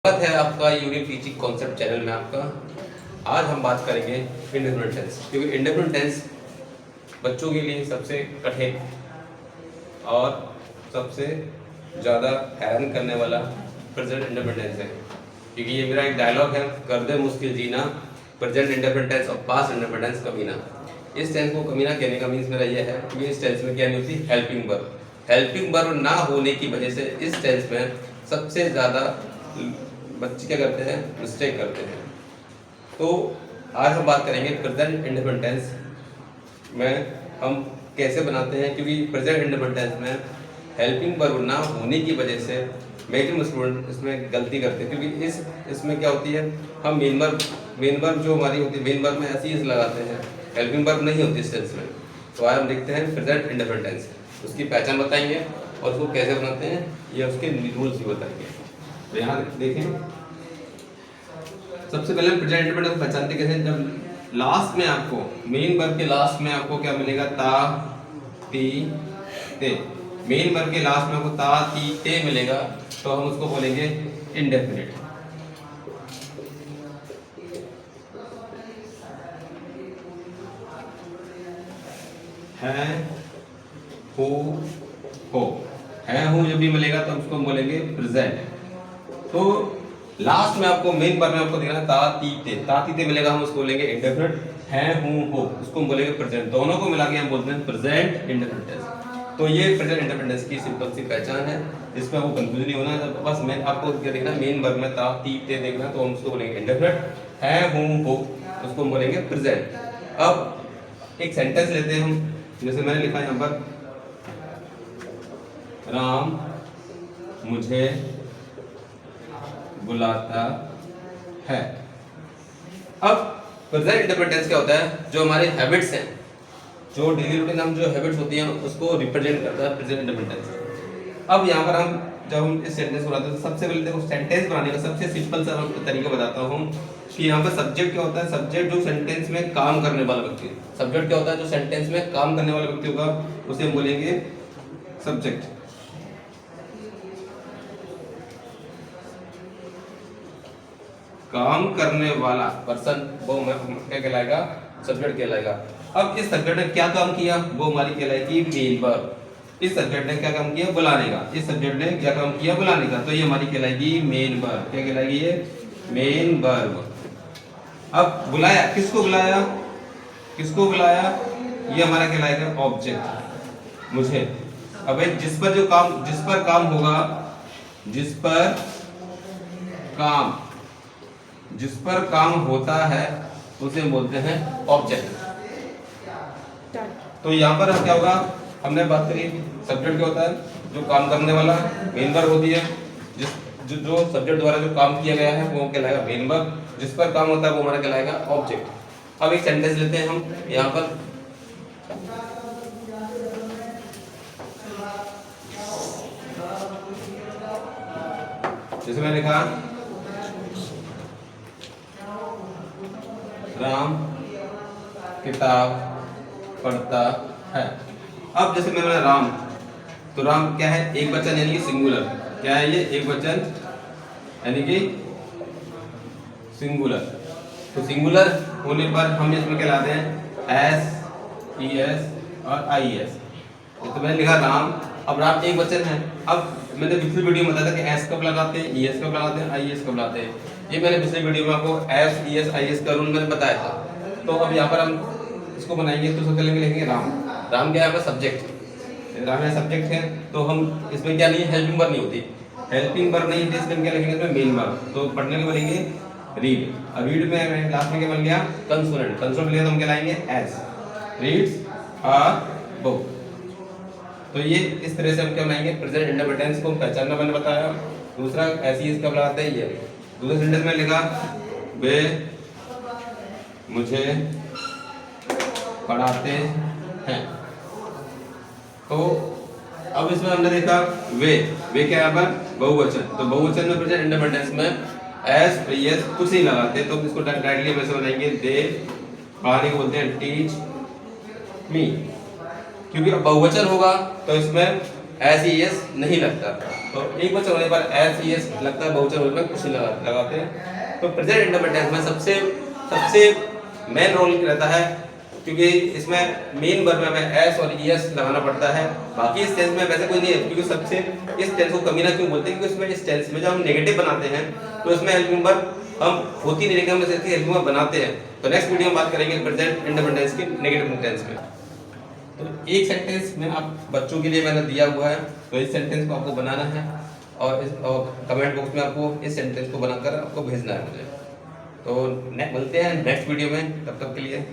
स्वागत है आपका यूनिक टीचिंग कॉन्सेप्ट चैनल में आपका। आज हम बात करेंगे इंडेफिनिट टेंस, क्योंकि इंडेफिनिट टेंस बच्चों के लिए सबसे कठिन और सबसे ज़्यादा हैरान करने वाला प्रेजेंट इंडेफिनिट टेंस है। क्योंकि ये मेरा एक डायलॉग है, कर दे मुश्किल जीना, प्रेजेंट इंडेफिनिट टेंस और पास्ट इंडेफिनिट टेंस कमीना। इस टेंस को कमीना कहने का मीन्स मेरा यह है कि इस टेंस में क्या नहीं होती, हेल्पिंग वर्ब। हेल्पिंग वर्ब ना होने की वजह से इस टेंस में सबसे ज़्यादा बच्चे क्या करते हैं, मिस्टेक करते हैं। तो आज हम बात करेंगे प्रेजेंट इंडेफिनिट टेंस में हम कैसे बनाते हैं, क्योंकि प्रेजेंट इंडेफिनिट टेंस में हेल्पिंग वर्ब ना होने की वजह से मैक्सिमम स्टूडेंट इसमें गलती करते हैं। क्योंकि इसमें क्या होती है, हम मेन वर्ब जो हमारी होती है मेन वर्ब में ऐसी ही लगाते हैं, हेल्पिंग वर्ब नहीं होती इस टेंस में। तो आज हम देखते हैं प्रेजेंट इंडेफिनिट टेंस, उसकी पहचान बताएंगे और उसको कैसे बनाते हैं, ये उसके रूल्स भी बताएंगे। तो यहाँ देखें, सबसे पहले प्रेजेंट इंडेफिनिट को पहचानते कैसे, जब लास्ट में आपको मेन वर्ब के लास्ट में आपको क्या मिलेगा, ता ती ते। मेन वर्ब के लास्ट में आपको ता ती ते मिलेगा तो हम उसको बोलेंगे इंडेफिनिट। है हो है हूँ जब भी मिलेगा तो उसको बोलेंगे प्रेजेंट। तो लास्ट में आपको मेन वर्ब में आपको दिख रहा है ता ती ते मिलेगा, हम उसको बोलेंगे इंडेफिनिट। है हूँ हो उसको हम बोलेंगे प्रेजेंट। दोनों को मिला के हम बोलते हैं प्रेजेंट इंडेफिनिट टेंस। तो ये प्रेजेंट इंडेफिनिट टेंस की सिंपल सी पहचान है, इसमें आपको कंफ्यूजन नहीं होना है। बस मैं आपको क्या देखना, मेन वर्ब में ता ती ते देखना, तो हम उसको बोलेंगे इंडेफिनिट। है हूँ हो उसको हम बोलेंगे प्रेजेंट। अब एक सेंटेंस लेते हैं हम, जैसे मैंने लिखा है यहाँ पर, राम मुझे बुलाता है। अब प्रेजेंट इंडेफिनिट टेंस क्या होता है, जो हमारे हैबिट्स हैं, जो डेली रूटीन हम जो हैबिट्स होती हैं उसको रिप्रेजेंट करता है प्रेजेंट इंडेफिनिट टेंस। अब यहाँ पर हम जब हम इस सेंटेंस बनाते हैं तो सबसे पहले देखो, सेंटेंस बनाने का सबसे सिंपल सा तरीका बताता हूँ कि यहाँ पर सब्जेक्ट क्या होता है। सब्जेक्ट जो सेंटेंस में काम करने वाला व्यक्ति, सब्जेक्ट क्या होता है, जो सेंटेंस में काम करने वाला व्यक्ति होगा उसे हम बोलेंगे सब्जेक्ट। काम करने वाला पर्सन वो क्या कहलाएगा, सब्जेक्ट कहलाएगा। अब इस सब्जेक्ट ने क्या काम किया, वो हमारी कहलाएगी मेन वर्ब। इस सब्जेक्ट ने क्या काम किया, बुलाने का। इस सब्जेक्ट ने क्या काम किया, बुलाने का, तो ये हमारी कहलाएगी मेन वर्ब। क्या कहलाएगी, ये मेन वर्ब। अब बुलाया, किसको बुलाया, किसको बुलाया, ये हमारा कहलाएगा ऑब्जेक्ट, मुझे। अब जिस पर जो काम, जिस पर काम होगा, जिस पर काम, जिस पर काम होता है उसे बोलते हैं ऑब्जेक्ट। तो यहाँ पर क्या होगा, हमने बात करी सब्जेक्ट क्या होता है, जो काम करने वाला, मेन वर्ब होती है। जो सब्जेक्ट द्वारा जो काम किया गया है वो कहलाएगा मेन वर्ब, जिस पर काम होता है वो हमारा कहलाएगा ऑब्जेक्ट। अब एक सेंटेंस लेते हैं हम यहाँ पर, जैसे मैंने लिखा, राम किताब पढ़ता है। अब जैसे मैंने राम, तो राम क्या है, एक वचन यानी कि सिंगुलर। क्या है ये, एक वचन यानी कि सिंगुलर। तो सिंगुलर होने पर हम इसमें क्या लाते हैं, एस ई एस और आई एस। तो मैंने लिखा राम, अब राम एक वचन है। अब मैंने पिछली वीडियो में बताया था कि एस कब लगाते हैं, ई एस कब लगाते हैं, आई एस कब लगाते हैं। ये मैंने पिछले वीडियो में आपको S E S I S का रूल मैंने बताया था। तो अब यहाँ पर हम इसको बनाएंगे, तो सबसे पहले लिखेंगे राम। राम क्या है, आपका सब्जेक्ट, राम है सब्जेक्ट है, तो हम इसमें क्या नहीं है, हेल्पिंग वर्ब नहीं होती, हेल्पिंग वर्ब नहीं होती, इसमें क्या लिखेंगे, इसमें मेन वर्ब। तो पढ़ने के बोलेंगे रीड। अब रीड में लास्ट में क्या बन गया, कंसोनेंट। कंसोनेंट लिया तो हम क्या लाएंगे, एस, रीड्स अ बुक। तो ये इस तरह से हम क्या बनाएंगे, प्रेजेंट इंडेफिनिट टेंस को पहचानना मैंने बताया। दूसरा ऐसी इसका लगाते हैं, ये दूसरे सेंटेंस में लिखा, वे मुझे पढ़ाते हैं। तो अब इसमें हमने देखा वे क्या है, पर बहुवचन। तो बहुवचन में प्रेजेंट इंडेफिनिट टेंस में एस एस कुछ नहीं लगाते, तो इसको डायरेक्टली वैसे बनाएंगे, दे पढ़ाने को बोलते हैं टीच मी। क्योंकि अब बहुवचन होगा तो इसमें एस ई एस नहीं लगता। तो एक वचन होने पर एस ई एस लगता है, बहुवचन होने पर कुछ नहीं लगाते हैं। तो प्रेजेंट इंडेफिनिट टेंस में सबसे मेन रोल रहता है, क्योंकि इसमें मेन वर्ब में हमें एस और ई एस लगाना पड़ता है। बाकी इस टेंस में वैसे कोई नहीं है, क्योंकि सबसे इस टेंस को कमी ना क्यों बोलते हैं, क्योंकि इसमें इस टेंस में जब हम नेगेटिव बनाते हैं तो इसमें हेल्पिंग वर्ब हम होती नहीं, लेकिन हम इसे हेल्पिंग वर्ब बनाते हैं। तो नेक्स्ट वीडियो में बात करेंगे प्रेजेंट इंडेफिनिट टेंस की नेगेटिव टेंस में। तो एक सेंटेंस में आप बच्चों के लिए मैंने दिया हुआ है, तो इस सेंटेंस को आपको बनाना है और कमेंट बॉक्स में आपको इस सेंटेंस को बनाकर आपको भेजना है मुझे। तो मिलते हैं नेक्स्ट वीडियो में, तब तक के लिए